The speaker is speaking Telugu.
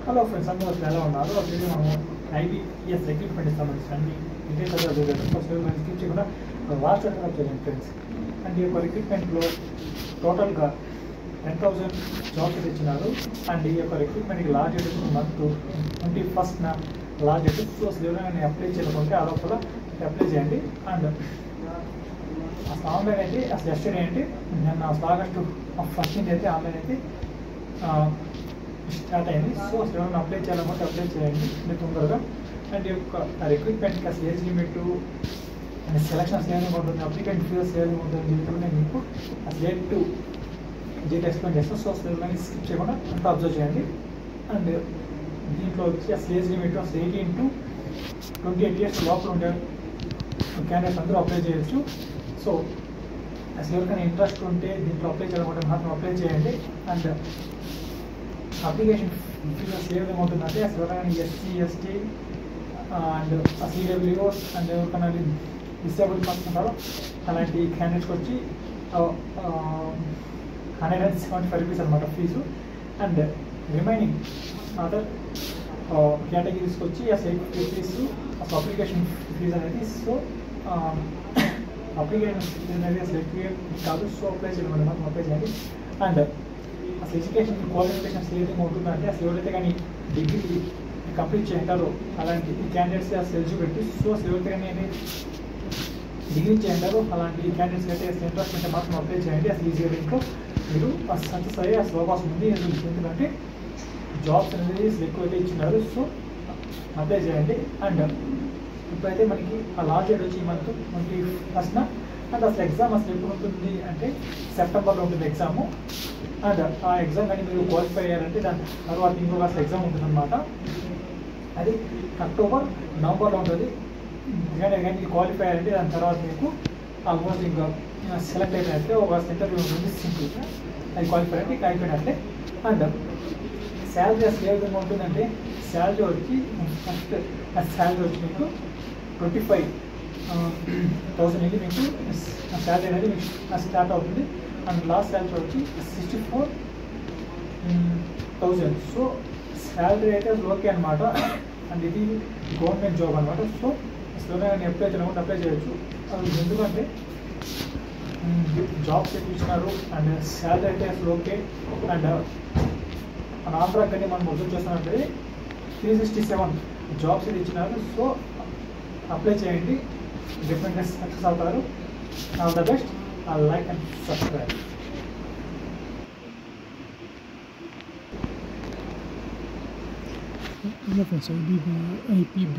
హలో ఫ్రెండ్స్, అందరూ ఎలా ఉన్నారు? అసలు మనం ఐబీఎస్ రిక్రూట్మెంట్కి సంబంధించిన అన్ని డీటెయిల్స్ చూద్దాం. ఫస్ట్ మనం స్కిప్ చేయకుండా లాస్ట్ అటెండ్ చేయండి ఫ్రెండ్స్. అండ్ ఈ యొక్క రిక్రూట్మెంట్లో టోటల్గా 10,000 జాబ్స్ ఇచ్చినారు. అండ్ ఈ యొక్క రిక్రూట్మెంట్కి last date month 21st last date. So ఎవరైనా అప్లై చేయకుంటే ఆ లోపల అప్లై చేయండి. అండ్ అసలు ఆన్లైన్ అయితే అసలు ఎస్టర్డే అంటే నిన్న అసలు ఆగస్టు 1st అయితే ఆన్లైన్ అయితే స్టార్ట్ అయింది. సో అసలు ఏమైనా అప్లై చేయాలనుకుంటే అప్లై చేయండి మీరు తొందరగా. అండ్ ఈ యొక్క రిక్రూట్మెంట్కి అసలు ఏజ్ లిమిట్ అండ్ సెలక్షన్స్ ఏమైనా ఉంటుంది, అప్లికెంట్ ఫీజెస్ ఏమైనా ఉంటుంది చెప్పి నేను మీకు అసలు డేట్ ఎక్స్ప్లెయిన్ చేస్తాను. సో అసలు ఏమైనా స్కిప్ చేయకుండా అంతా అబ్జర్వ్ చేయండి. అండ్ దీంట్లో వచ్చి అసలు ఏజ్ లిమిట్ అసలు 18 to 28 years లోపల ఉండే క్యాండిడేట్స్ అందరూ అప్లై చేయొచ్చు. సో అసలు ఎవరికైనా ఇంట్రెస్ట్ ఉంటే దీంట్లో అప్లై చేయాలనుకుంటే మాత్రం అప్లై చేయండి. అండ్ అప్లికేషన్ ఫీజెస్ ఏ విధంగా ఉంటుందంటే అసలు ఎవరైనా ఎస్సీ ఎస్టీ అండ్ సిడబ్ల్యూఓస్ అండ్ ఎవరికైనా డిసేబుల్ పర్సన్ ఉంటారో అలాంటి క్యాండిడేట్స్కి వచ్చి 175 రూపీస్ అనమాట ఫీజు. అండ్ రిమైనింగ్ అదర్ కేటగిరీస్కి వచ్చి అసలు 80 రూపీస్ అసలు అప్లికేషన్ ఫీజు అనేది. సో అప్లికేషన్ ఫీజు అనేది అసలు ఎక్కువ కాదు. సో అప్లై చేయడం మాత్రం అప్లై చేయండి. అండ్ అసలు ఎడ్యుకేషన్ క్వాలిఫికేషన్స్ ఏ విధంగా ఉంటుందంటే అసలు ఎవరైతే కానీ డిగ్రీ కంప్లీట్ చేయంటారో అలాంటి క్యాండిడేట్స్ అసలు ఎలిజిబిలిటీ. సో అసలు ఎవరైతే కానీ డిగ్రీ చేయంటారో అలాంటి క్యాండిడేట్స్ అయితే అసలు ఇంట్రెస్ట్ ఉంటే మాత్రం అప్లై చేయండి. అసలు ఈజీగా దీంట్లో మీరు సక్సెస్ అయ్యే అసలు అవకాశం ఉంది. ఎందుకంటే జాబ్స్ అనేది అసలు ఎక్కువైతే ఇచ్చినారు. సో అప్లై చేయండి. అండ్ ఇప్పుడైతే మనకి ఆ లాస్ట్ డేట్ వచ్చి ఈ మంత్ 21st. అండ్ అసలు ఎగ్జామ్ అసలు ఎప్పుడు ఉంటుంది అంటే సెప్టెంబర్లో ఉంటుంది ఎగ్జాము. అండ్ ఆ ఎగ్జామ్ కానీ మీరు క్వాలిఫై అయ్యారంటే దాని తర్వాత ఇంకొక అసలు ఎగ్జామ్ ఉంటుంది అనమాట. అది అక్టోబర్ నవంబర్లో ఉంటుంది. కానీ క్వాలిఫై అయ్యారంటే దాని తర్వాత మీకు ఆల్మోస్ట్ ఇంకా సెలెక్ట్ అయినట్లే ఒక ఇంటర్వ్యూ ఉంటుంది. సింపుల్గా అది క్వాలిఫై అంటే ఇంకా అయిపోయినట్లే. అండ్ శాలరీ అసలు ఏ విధంగా ఉంటుందంటే శాలరీ వచ్చి ఫస్ట్ శాలరీ వచ్చి మీకు 25,000 అనేది మీకు శాలరీ అనేది మీకు స్టార్ట్ అవుతుంది. అండ్ లాస్ట్ శాలరీ వచ్చి 64,000. సో శాలరీ అయితే అసలు ఓకే అనమాట. అండ్ ఇది గవర్నమెంట్ జాబ్ అనమాట. సో అసలు నేను అప్లై చేయాలనుకుంటే అప్లై చేయొచ్చు. అది ఎందుకంటే జాబ్స్ ఎక్కువ ఇచ్చినారు అండ్ శాలరీ అయితే అసలు ఓకే. అండ్ మన ఆంధ్రాకి కానీ మనం అబ్జర్వ్ చేస్తున్నట్టే 367 జాబ్స్ ఇది ఇచ్చినారు. సో అప్లై చేయండి, డెఫినెట్గా సక్సెస్ అవుతారు. All the best. Like and subscribe. Hello friends, IPB